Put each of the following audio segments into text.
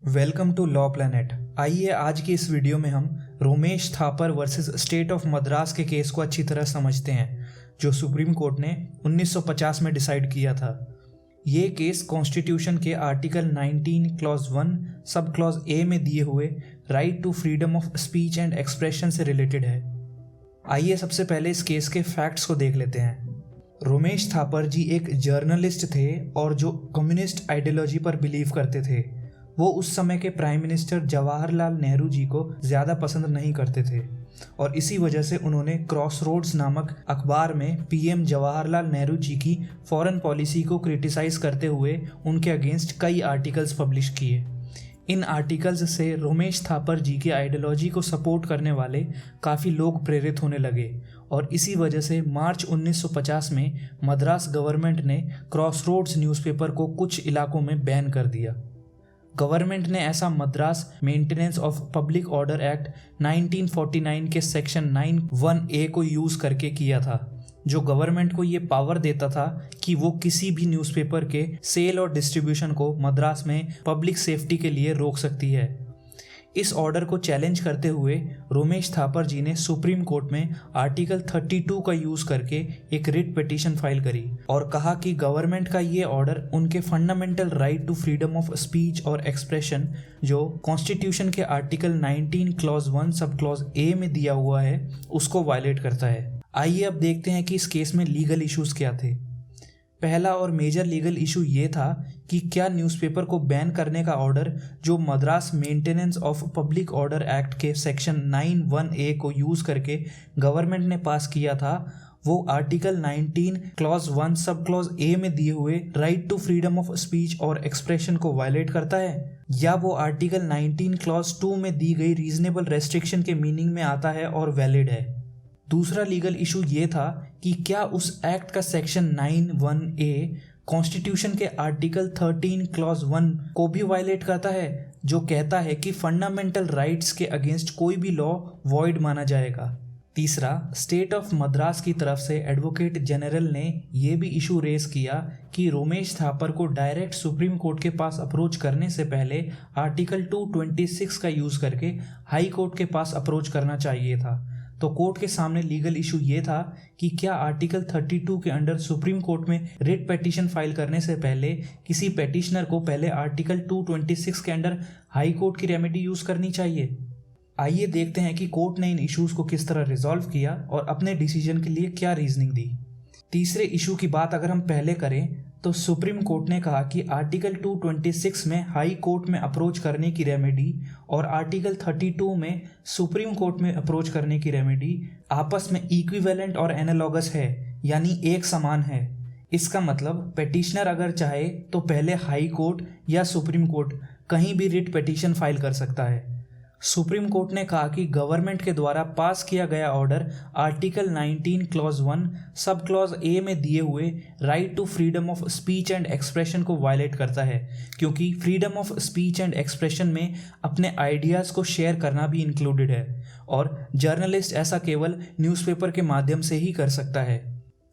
Welcome to law planet. आइए आज की इस वीडियो में हम Romesh Thapar versus state of Madras के केस को अच्छी तरह समझते हैं, जो सुप्रीम कोर्ट ने 1950 में डिसाइड किया था। ये केस कॉन्स्टिट्यूशन के article 19 clause 1 sub clause A में दिए हुए right to freedom of speech and expression से रिलेटेड है। आइए सबसे पहले इस केस के फैक्ट्स को देख लेते हैं। रोमेश थापर जी एक जर्नलिस्ट थे और जो कम्युनिस्ट आइडियोलॉजी पर बिलीव करते थे। वो उस समय के प्राइम मिनिस्टर जवाहरलाल नेहरू जी को ज़्यादा पसंद नहीं करते थे और इसी वजह से उन्होंने क्रॉसरोड्स नामक अखबार में पीएम जवाहरलाल नेहरू जी की फॉरेन पॉलिसी को क्रिटिसाइज़ करते हुए उनके अगेंस्ट कई आर्टिकल्स पब्लिश किए। इन आर्टिकल्स से रोमेश थापर जी की आइडियोलॉजी को सपोर्ट करने वाले काफ़ी लोग प्रेरित होने लगे और इसी वजह से मार्च 1950 में मद्रास गवर्नमेंट ने क्रॉसरोड्स न्यूज़पेपर को कुछ इलाकों में बैन कर दिया। गवर्नमेंट ने ऐसा Madras maintenance of public order act 1949 के सेक्शन 9(1)(a) को यूज़ करके किया था, जो गवर्नमेंट को ये पावर देता था कि वो किसी भी न्यूज़पेपर के सेल और डिस्ट्रीब्यूशन को मद्रास में पब्लिक सेफ्टी के लिए रोक सकती है। इस ऑर्डर को चैलेंज करते हुए रोमेश थापर जी ने सुप्रीम कोर्ट में आर्टिकल 32 का यूज़ करके एक रिट पिटीशन फाइल करी और कहा कि गवर्नमेंट का ये ऑर्डर उनके fundamental right to freedom of speech और एक्सप्रेशन, जो कॉन्स्टिट्यूशन के article 19 clause 1 sub clause A में दिया हुआ है, उसको वायलेट करता है। आइए अब देखते हैं कि इस केस में लीगल इश्यूज़ क्या थे। पहला और मेजर लीगल इशू ये था कि क्या न्यूज़पेपर को बैन करने का ऑर्डर जो Madras maintenance of public order act के सेक्शन 9(1)(a) को यूज़ करके गवर्नमेंट ने पास किया था, वो article 19 clause 1 sub clause A में दिए हुए right to freedom of speech और एक्सप्रेशन को वायलेट करता है, या वो आर्टिकल 19 क्लॉज 2 में दी गई रीजनेबल रेस्ट्रिक्शन के मीनिंग में आता है और वैलिड है। दूसरा लीगल इशू ये था कि क्या उस एक्ट का सेक्शन 9(1)(a) कॉन्स्टिट्यूशन के आर्टिकल 13 क्लॉज 1 को भी वायलेट करता है, जो कहता है कि फंडामेंटल राइट्स के अगेंस्ट कोई भी लॉ वॉइड माना जाएगा। तीसरा, स्टेट ऑफ मद्रास की तरफ से एडवोकेट जनरल ने यह भी इशू रेज किया कि रोमेश थापर को डायरेक्ट सुप्रीम कोर्ट के पास अप्रोच करने से पहले आर्टिकल 226 का यूज़ करके हाई कोर्ट के पास अप्रोच करना चाहिए था। तो कोर्ट के सामने लीगल इशू ये था कि क्या आर्टिकल 32 के अंडर सुप्रीम कोर्ट में रिट पिटीशन फाइल करने से पहले किसी पेटिशनर को पहले आर्टिकल 226 के अंडर हाई कोर्ट की रेमेडी यूज़ करनी चाहिए। आइए देखते हैं कि कोर्ट ने इन इश्यूज़ को किस तरह रिजॉल्व किया और अपने डिसीजन के लिए क्या रीजनिंग दी। तीसरे इशू की बात अगर हम पहले करें तो सुप्रीम कोर्ट ने कहा कि आर्टिकल 226 में हाई कोर्ट में अप्रोच करने की रेमेडी और आर्टिकल 32 में सुप्रीम कोर्ट में अप्रोच करने की रेमेडी आपस में इक्विवेलेंट और एनालॉगस है, यानी एक समान है। इसका मतलब पेटिशनर अगर चाहे तो पहले हाई कोर्ट या सुप्रीम कोर्ट कहीं भी रिट पिटीशन फाइल कर सकता है। सुप्रीम कोर्ट ने कहा कि गवर्नमेंट के द्वारा पास किया गया order article 19 clause 1 sub clause A में दिए हुए right to freedom of speech and expression को वायलेट करता है, क्योंकि freedom of speech and expression में अपने आइडियाज़ को शेयर करना भी इंक्लूडेड है और जर्नलिस्ट ऐसा केवल न्यूज़पेपर के माध्यम से ही कर सकता है।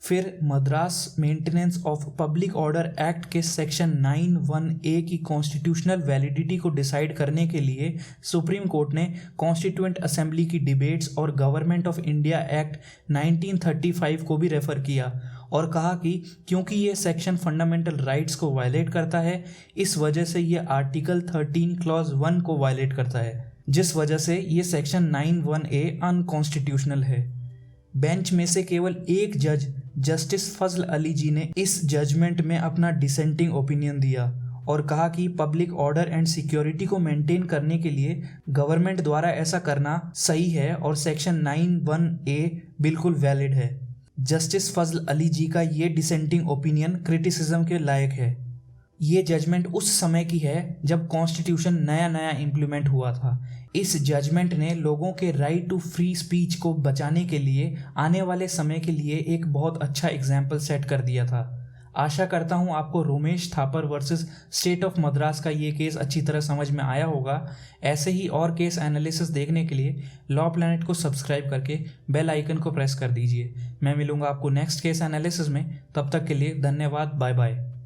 फिर Madras maintenance of public order act के सेक्शन 9(1)(a) की कॉन्स्टिट्यूशनल वैलिडिटी को डिसाइड करने के लिए सुप्रीम कोर्ट ने कॉन्स्टिट्यूएंट असेंबली की डिबेट्स और गवर्नमेंट ऑफ इंडिया एक्ट 1935 को भी रेफर किया और कहा कि क्योंकि ये सेक्शन फंडामेंटल राइट्स को वायलेट करता है, इस वजह से ये आर्टिकल 13 क्लॉज 1 को वायलेट करता है, जिस वजह से ये सेक्शन 9(1)(a) अनकॉन्स्टिट्यूशनल है। बेंच में से केवल एक जज जस्टिस फजल अली जी ने इस जजमेंट में अपना डिसेंटिंग ओपिनियन दिया और कहा कि पब्लिक ऑर्डर एंड सिक्योरिटी को मेंटेन करने के लिए गवर्नमेंट द्वारा ऐसा करना सही है और सेक्शन 9(1)(a) बिल्कुल वैलिड है। जस्टिस फजल अली जी का ये डिसेंटिंग ओपिनियन क्रिटिसिज्म के लायक है। ये जजमेंट उस समय की है जब कॉन्स्टिट्यूशन नया नया इम्प्लीमेंट हुआ था। इस जजमेंट ने लोगों के राइट टू फ्री स्पीच को बचाने के लिए आने वाले समय के लिए एक बहुत अच्छा एग्जाम्पल सेट कर दिया था। आशा करता हूँ आपको Romesh Thapar versus state of Madras का ये केस अच्छी तरह समझ में आया होगा। ऐसे ही और केस एनालिसिस देखने के लिए लॉ प्लैनेट को सब्सक्राइब करके बेल आइकन को प्रेस कर दीजिए। मैं मिलूंगा आपको नेक्स्ट केस एनालिसिस में। तब तक के लिए धन्यवाद। Bye bye.